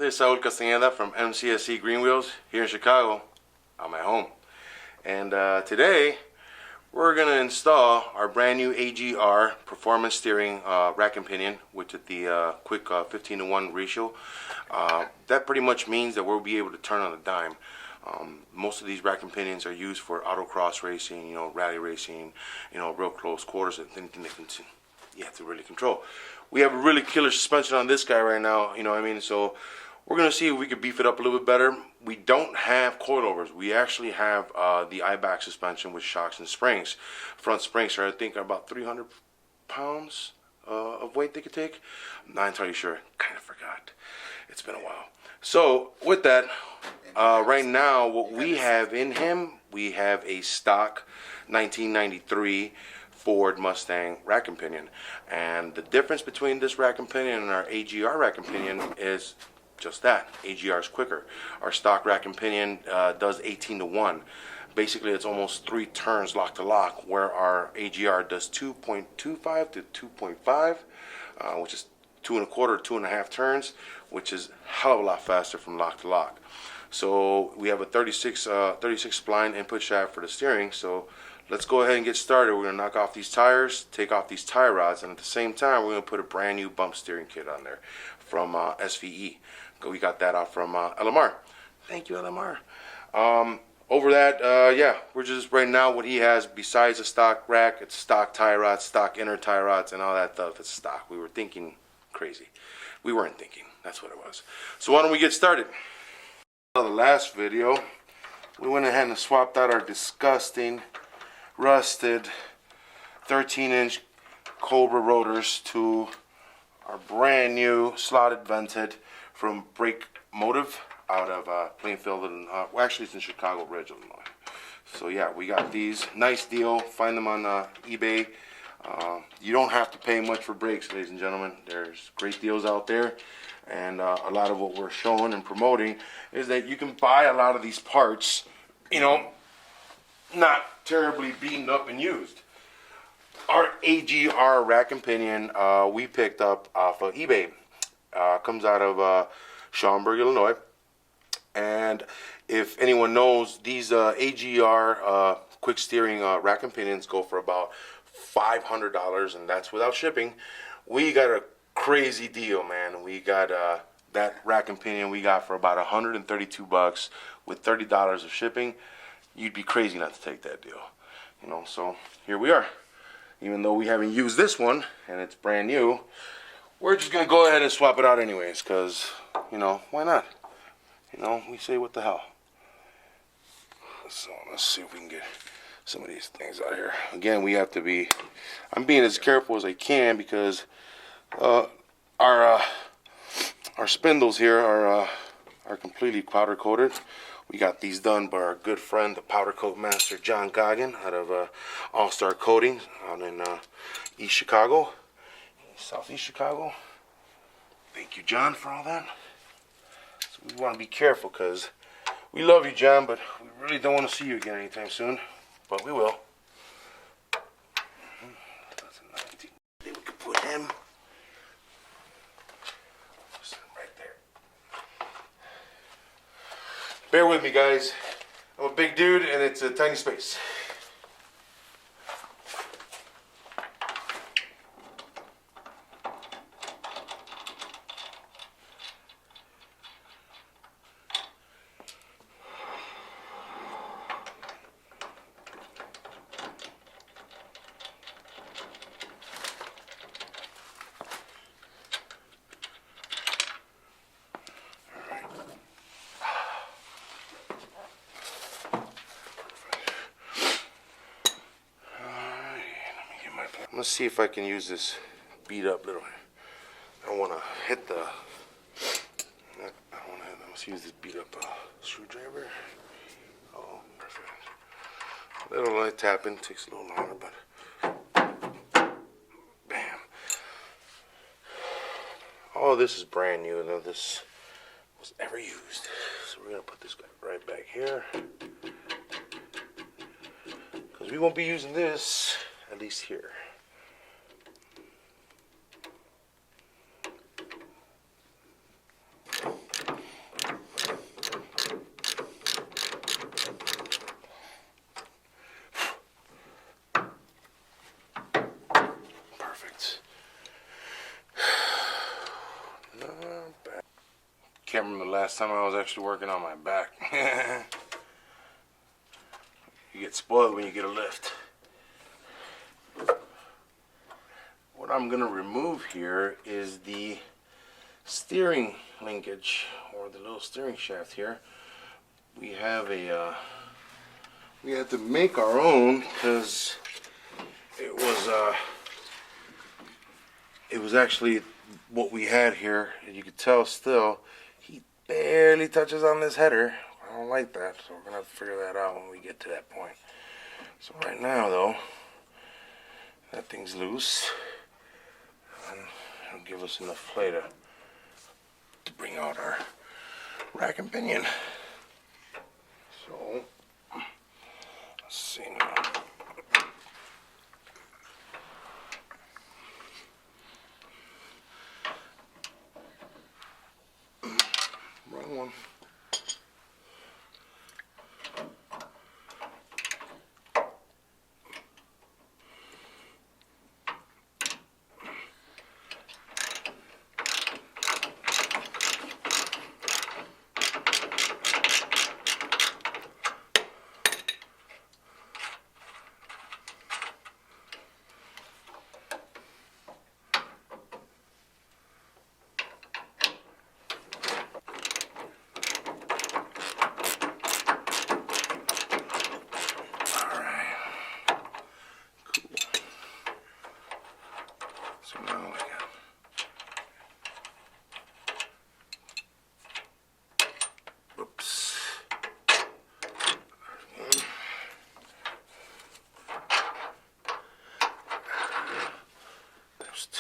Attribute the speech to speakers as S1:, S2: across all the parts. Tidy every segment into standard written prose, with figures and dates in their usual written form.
S1: This is Saul Castaneda from Mcscgreenwheels here in Chicago. I'm at home. And today we're going to install our brand new AGR performance steering rack and pinion with the quick 15-to-1 ratio. That pretty much means that we'll be able to turn on a dime. Most of these rack and pinions are used for autocross racing, you know, rally racing, you know, real close quarters, anything that you have to really control. We have a really killer suspension on this guy right now, you know what I mean? So we're going to see if we can beef it up a little bit better. We don't have coilovers. We actually have the I-back suspension with shocks and springs. Front springs are, I think, about 300 pounds of weight they could take. I'm not entirely sure. Kind of forgot. It's been a while. So with that, right now what we have in him, we have a stock 1993 Ford Mustang rack and pinion. And the difference between this rack and pinion and our AGR rack and pinion is just that. AGR is quicker. Our stock rack and pinion does 18-to-1. Basically, it's almost 3 turns lock to lock, where our AGR does 2.25 to 2.5, which is 2 1/4, 2.5 turns, which is a hell of a lot faster from lock to lock. So we have a 36 spline input shaft for the steering. So let's go ahead and get started. We're going to knock off these tires, take off these tie rods, and at the same time we're going to put a brand new bump steering kit on there from SVE. We got that out from LMR. Thank you, LMR. Over that, yeah, we're just right now what he has besides a stock rack, it's stock tie rods, stock inner tie rods, and all that stuff. It's stock. We were thinking crazy. We weren't thinking. That's what it was. So why don't we get started? The last video, we went ahead and swapped out our disgusting, rusted 13-inch Cobra rotors to our brand new slotted vented from Brake Motive out of Plainfield, well, actually it's in Chicago Ridge, Illinois. So yeah, we got these. Nice deal. Find them on eBay. You don't have to pay much for brakes, ladies and gentlemen. There's great deals out there, and a lot of what we're showing and promoting is that you can buy a lot of these parts, you know, not terribly beaten up and used. Our AGR rack and pinion we picked up off of eBay. Comes out of Schaumburg, Illinois. And if anyone knows, these AGR quick steering rack and pinions go for about $500, and that's without shipping. We got a crazy deal, man. We got that rack and pinion we got for about $132 with $30 of shipping. You'd be crazy not to take that deal, you know. So here we are. Even though we haven't used this one and it's brand new, we're just gonna go ahead and swap it out anyways, because, you know, why not? You know, we say what the hell. So let's see if we can get some of these things out here. Again, we have to be, I'm being as careful as I can, because our spindles here are completely powder coated. We got these done by our good friend, the powder coat master, John Goggin, out of All-Star Coating out in East Chicago, Southeast Chicago. Thank you, John, for all that. So we want to be careful, because we love you, John, but we really don't want to see you again anytime soon. But we will. That's a 19. We could put him right there. Bear with me, guys. I'm a big dude, and it's a tiny space. Let's see if I can use this beat up little. I don't want to hit the. Let's use this beat up screwdriver. Oh, perfect. A little light tapping takes a little longer, but bam. All this is brand new. None of this was ever used. So we're gonna put this guy right back here, because we won't be using this, at least here. Perfect. Not bad. Can't remember the last time I was actually working on my back. You get spoiled when you get a lift. What I'm gonna remove here is the steering linkage, or the little steering shaft here. We have a we had to make our own because it was actually what we had here, and you could tell still he barely touches on this header. I don't like that, so we're gonna have to figure that out when we get to that point. So right now though, that thing's loose, and it'll give us enough play to bring out our rack and pinion. So let's see now. Wrong one.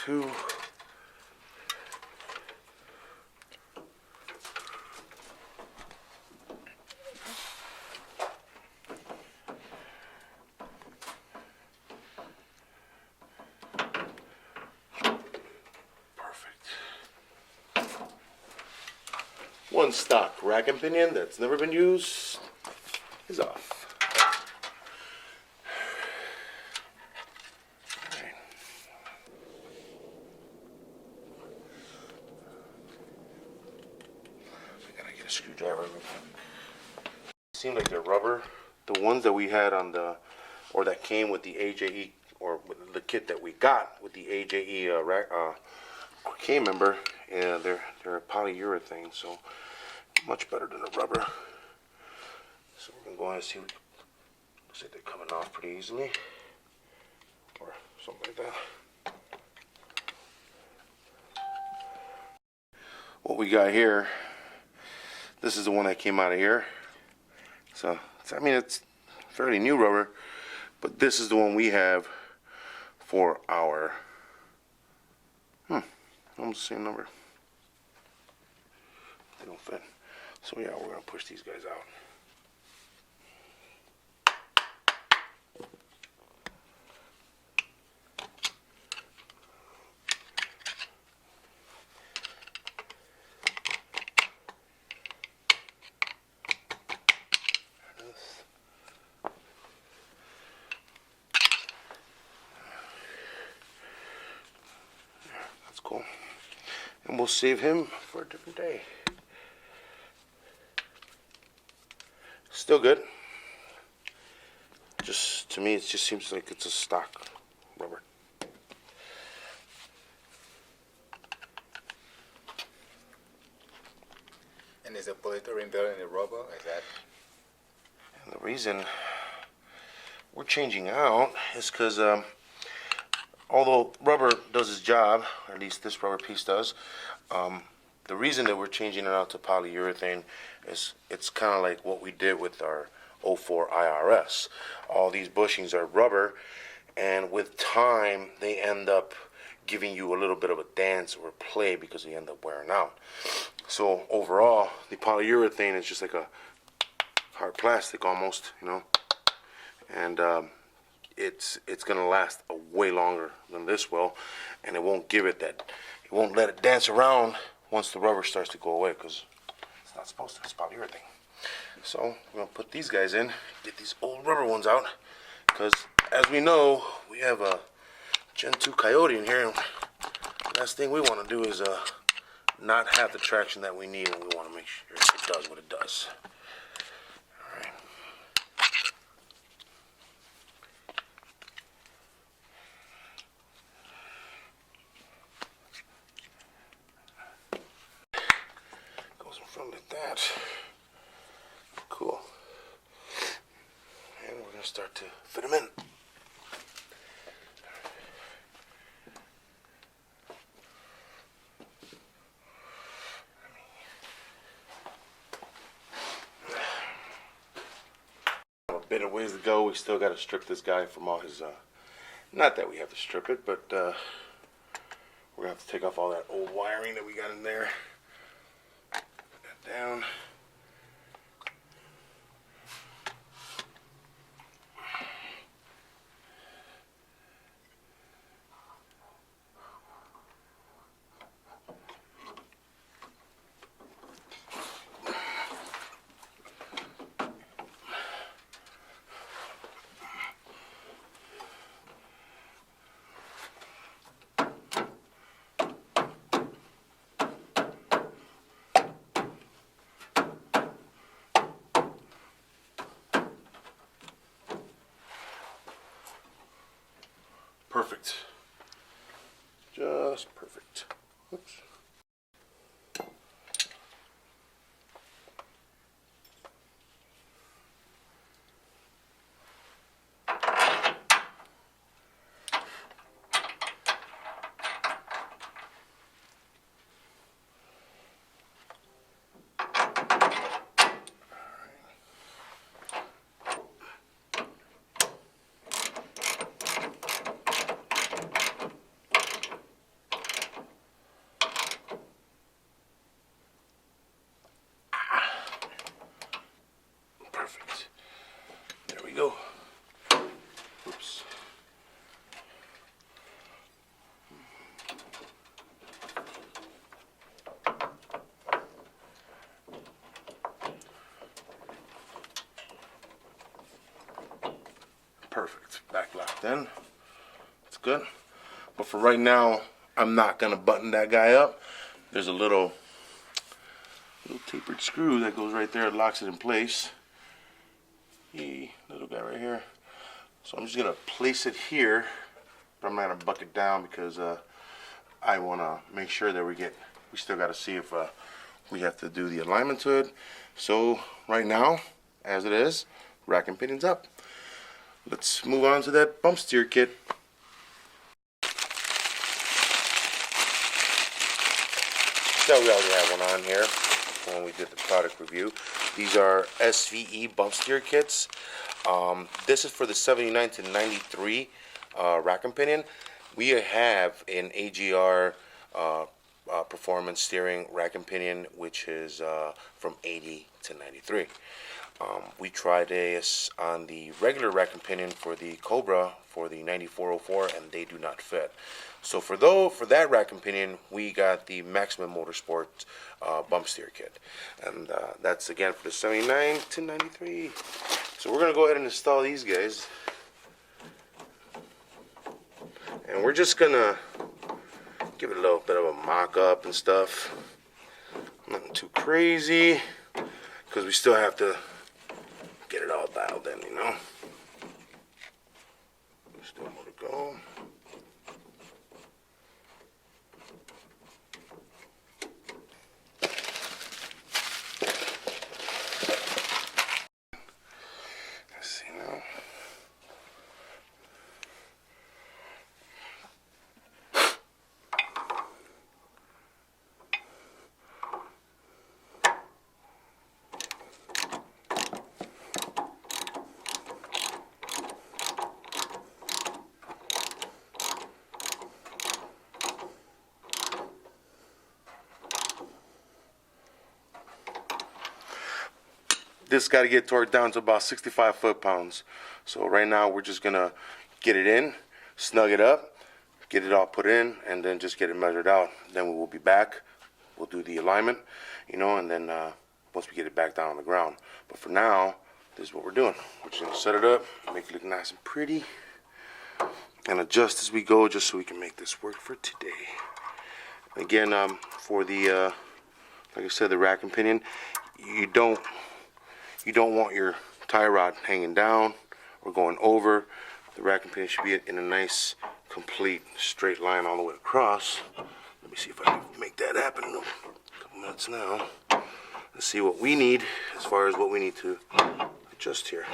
S1: Two. Perfect. One stock rack and pinion that's never been used is off. Screwdriver. Seemed like they're rubber. The ones that we had on the, or that came with the AJE, or with the kit that we got with the AJE rack, K member, yeah, they're a polyurethane, so much better than a rubber. So we're gonna go ahead and see. Looks like they're coming off pretty easily, or something like that. What we got here. This is the one that came out of here. So, I mean, it's fairly new rubber, but this is the one we have for our, almost the same number. They don't fit. So yeah, we're gonna push these guys out. Cool. And we'll save him for a different day. Still good. Just to me, it just seems like it's a stock rubber.
S2: And is the bullet ring built in the rubber? Is that?
S1: And the reason we're changing out is because although rubber does its job, or at least this rubber piece does, the reason that we're changing it out to polyurethane is it's kind of like what we did with our 04 IRS. All these bushings are rubber, and with time they end up giving you a little bit of a dance or play because they end up wearing out. So overall, the polyurethane is just like a hard plastic almost, you know, and it's gonna last way longer than this will, and it won't give it that, it won't let it dance around once the rubber starts to go away, because it's not supposed to. It's polyurethane. So we're gonna put these guys in, get these old rubber ones out, because as we know, we have a Gen 2 Coyote in here. Last thing we want to do is not have the traction that we need, and we want to make sure it does what it does. Alright. Goes in front like that. Cool. And we're going to start to fit them in. Bit of ways to go. We still got to strip this guy from all his not that we have to strip it, but we're gonna have to take off all that old wiring that we got in there. Put that down. Perfect. Just perfect. Oops. Perfect. There we go. Oops. Perfect. Back locked in. It's good. But for right now, I'm not gonna button that guy up. There's a little tapered screw that goes right there. It locks it in place. Little guy right here. So I'm just gonna place it here, but I'm not gonna buck it down because I wanna make sure that we still gotta see if we have to do the alignment to it. So right now, as it is, rack and pinions up. Let's move on to that bump steer kit. So we already have one on here when we did the product review. These are SVE bump steer kits. This is for the 79 to 93 rack and pinion. We have an AGR performance steering rack and pinion, which is from 80 to 93. We tried this on the regular rack and pinion for the Cobra for the 9404, and they do not fit. So for that rack and pinion, we got the Maximum Motorsport bump steer kit, and that's again for the 79 to 93. So we're gonna go ahead and install these guys, and we're just gonna give it a little bit of a mock-up and stuff. Nothing too crazy, because we still have to get it all dialed in, you know. Still more to go. Let's see now. This got to get torqued down to about 65 foot-pounds. So right now we're just gonna get it in, snug it up, get it all put in, and then just get it measured out. Then we will be back. We'll do the alignment, you know, and then once we get it back down on the ground. But for now, this is what we're doing. We're just gonna set it up, make it look nice and pretty, and adjust as we go, just so we can make this work for today. Again, for the like I said, the rack and pinion, you don't want your tie rod hanging down or going over. The rack and pinion should be in a nice, complete, straight line all the way across. Let me see if I can make that happen in a couple minutes now. Let's see what we need as far as what we need to adjust here.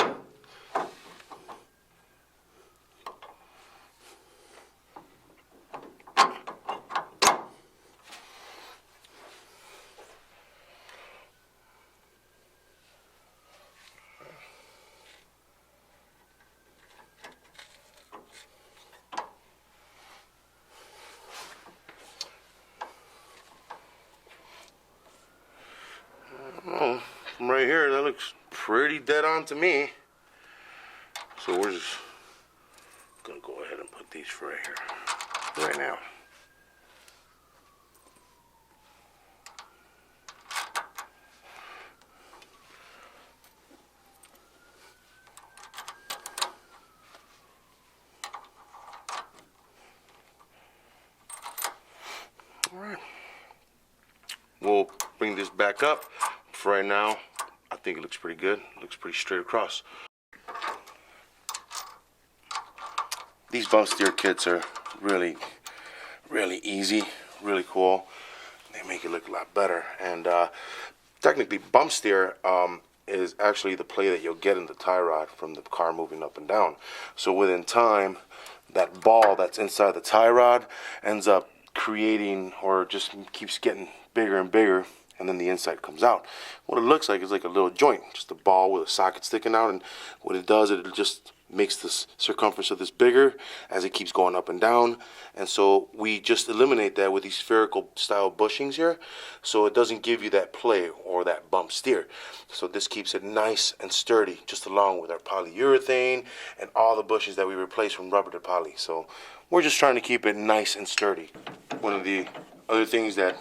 S1: Oh, from right here, that looks pretty dead on to me. So we're just gonna go ahead and put these right here, right now. All right. We'll bring this back up. For right now, I think it looks pretty good. It looks pretty straight across. These bump steer kits are really easy, really cool. They make it look a lot better. And technically, bump steer is actually the play that you'll get in the tie rod from the car moving up and down. So within time, that ball that's inside the tie rod ends up creating, or just keeps getting bigger and bigger, and then the inside comes out. What it looks like is like a little joint, just a ball with a socket sticking out, and what it does, it just makes the circumference of this bigger as it keeps going up and down. And so we just eliminate that with these spherical style bushings here, so it doesn't give you that play or that bump steer. So this keeps it nice and sturdy, just along with our polyurethane and all the bushings that we replaced from rubber to poly. So we're just trying to keep it nice and sturdy. One of the other things that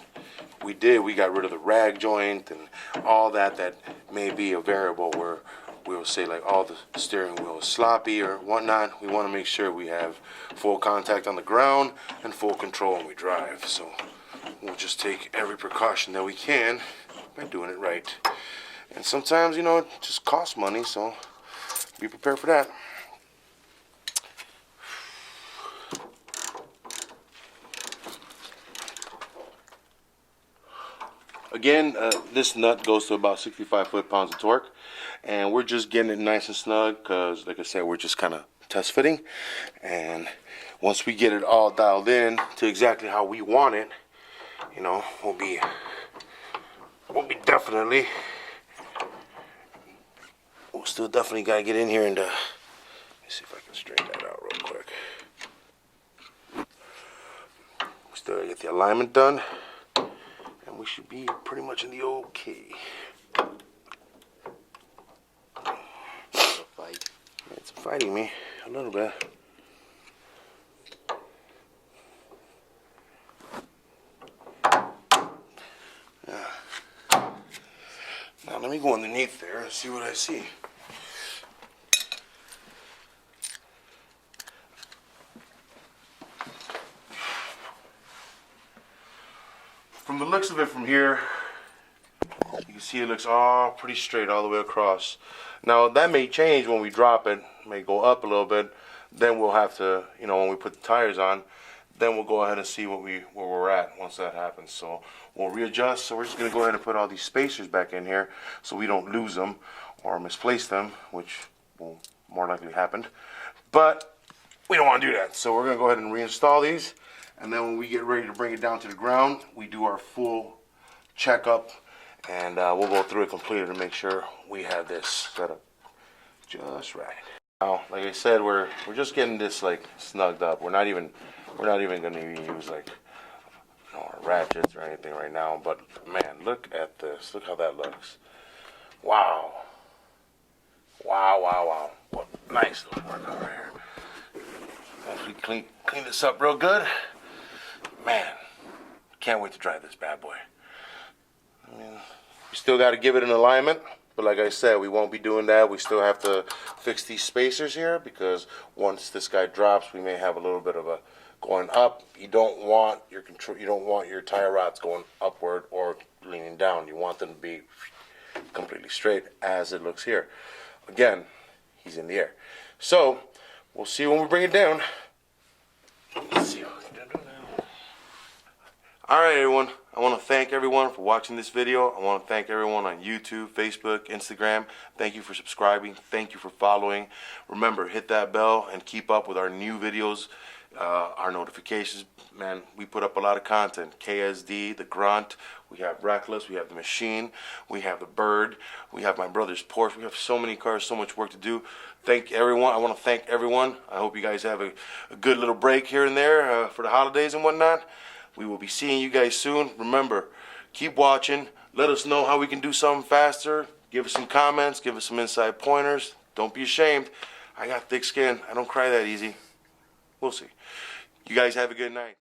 S1: we got rid of the rag joint and all that may be a variable where we'll say like, all the steering wheel is sloppy or whatnot. We want to make sure we have full contact on the ground and full control when we drive. So we'll just take every precaution that we can by doing it right. And sometimes, you know, it just costs money, so be prepared for that. Again, this nut goes to about 65 foot-pounds of torque, and we're just getting it nice and snug because, like I said, we're just kind of test fitting. And once we get it all dialed in to exactly how we want it, you know, we'll be definitely, we'll still definitely gotta get in here and let me see if I can straighten that out real quick. We still gotta get the alignment done. We should be pretty much in the okay. It's fighting me a little bit. Yeah. Now let me go underneath there and see what I see. From the looks of it from here, you can see it looks all pretty straight all the way across. Now that may change when we drop it, may go up a little bit. Then we'll have to, you know, when we put the tires on, then we'll go ahead and see where we're at once that happens. So we'll readjust. So we're just gonna go ahead and put all these spacers back in here so we don't lose them or misplace them, which will more likely happen. But we don't want to do that. So we're gonna go ahead and reinstall these. And then when we get ready to bring it down to the ground, we do our full checkup, and we'll go through it completely to make sure we have this set up just right. Now, like I said, we're just getting this like snugged up. We're not even going to use like, you know, ratchets or anything right now. But man, look at this. Look how that looks. Wow. Wow, wow, wow. What nice little work over here. Once we clean this up real good. Man, can't wait to drive this bad boy. I mean, we still got to give it an alignment, But like I said, we won't be doing that. We still have to fix these spacers here because once this guy drops, we may have a little bit of a going up. You don't want your control. You don't want your tire rods going upward or leaning down. You want them to be completely straight as it looks here. Again, he's in the air. So we'll see when we bring it down. Let's see what we can do now. All right, everyone. I want to thank everyone for watching this video. I want to thank everyone on YouTube, Facebook, Instagram. Thank you for subscribing. Thank you for following. Remember, hit that bell and keep up with our new videos, our notifications. Man, we put up a lot of content. KSD, the Grunt, we have Reckless, we have the Machine, we have the Bird, we have my brother's Porsche. We have so many cars, so much work to do. Thank everyone. I want to thank everyone. I hope you guys have a good little break here and there for the holidays and whatnot. We will be seeing you guys soon. Remember, keep watching. Let us know how we can do something faster. Give us some comments. Give us some inside pointers. Don't be ashamed. I got thick skin. I don't cry that easy. We'll see. You guys have a good night.